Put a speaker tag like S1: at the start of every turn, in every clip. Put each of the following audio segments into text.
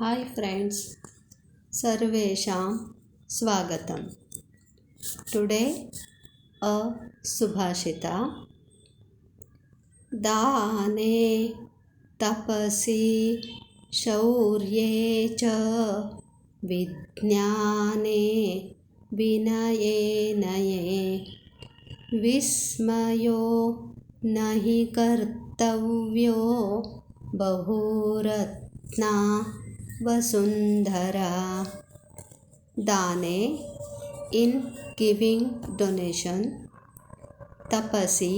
S1: हाय friends, सर्वेषां स्वागतम। Today a सुभाषिता। दाने तपसि शौर्ये च विज्ञाने विनये नये विस्मयो न हि कर्तव्यो बहुरत्ना वसुंधरा। दाने in giving donation, tapasi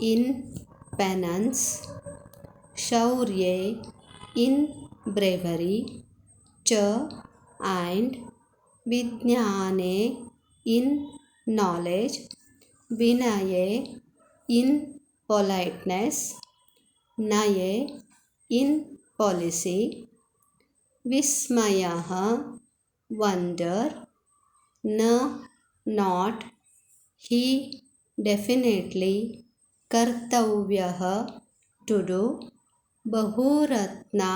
S1: in penance, shaurye in bravery, cha and vijnane in knowledge, vinaye in politeness, naye in policy, विस्मयः wonder, न not he definitely, कर्तव्यः to do, बहुरत्ना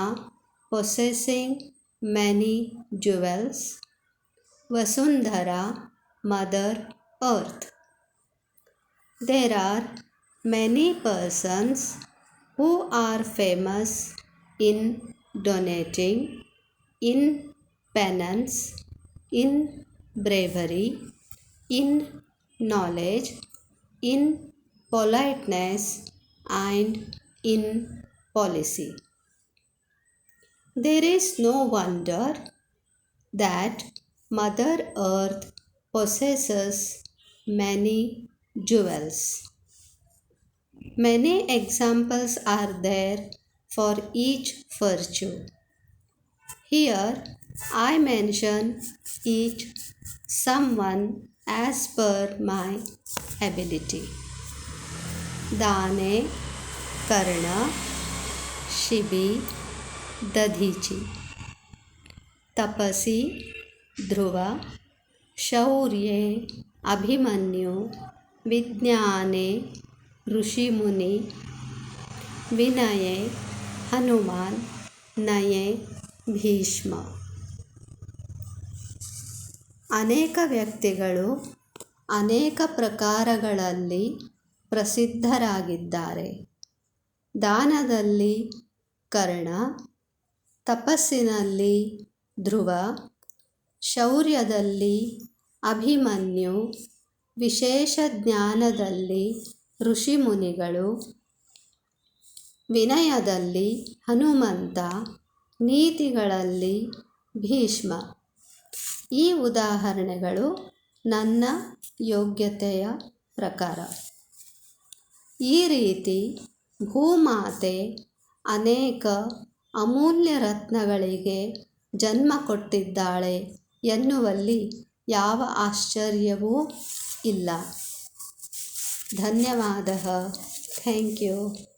S1: possessing many jewels, Vasundhara mother earth. There are many persons who are famous in donating, in penance, in bravery, in knowledge, in politeness, and in policy. There is no wonder that Mother Earth possesses many jewels. Many examples are there for each virtue. Here I mention each someone as per my ability. दाने कर्ण, शिबि दधीचि, तपसि ध्रुव, शौर्ये अभिमन्यु, विज्ञाने ऋषिमुनि, विनये हनुमान, नये ಭೀಷ್ಮ. ಅನೇಕ ವ್ಯಕ್ತಿಗಳು ಅನೇಕ ಪ್ರಕಾರಗಳಲ್ಲಿ ಪ್ರಸಿದ್ಧರಾಗಿದ್ದಾರೆ. ದಾನದಲ್ಲಿ ಕರ್ಣ, ತಪಸ್ಸಿನಲ್ಲಿ ಧ್ರುವ, ಶೌರ್ಯದಲ್ಲಿ ಅಭಿಮನ್ಯು, ವಿಶೇಷ ಜ್ಞಾನದಲ್ಲಿ ಋಷಿಮುನಿಗಳು, ವಿನಯದಲ್ಲಿ ಹನುಮಂತ, ನೀತಿಗಳಲ್ಲಿ ಭೀಷ್ಮ. ಈ ಉದಾಹರಣೆಗಳು ನನ್ನ ಯೋಗ್ಯತೆಯ ಪ್ರಕಾರ. ಈ ರೀತಿ ಭೂಮಾತೆ ಅನೇಕ ಅಮೂಲ್ಯ ರತ್ನಗಳಿಗೆ ಜನ್ಮ ಕೊಟ್ಟಿದ್ದಾಳೆ ಎನ್ನುವಲ್ಲಿ ಯಾವ ಆಶ್ಚರ್ಯವೂ ಇಲ್ಲ. ಧನ್ಯವಾದः. Thank you.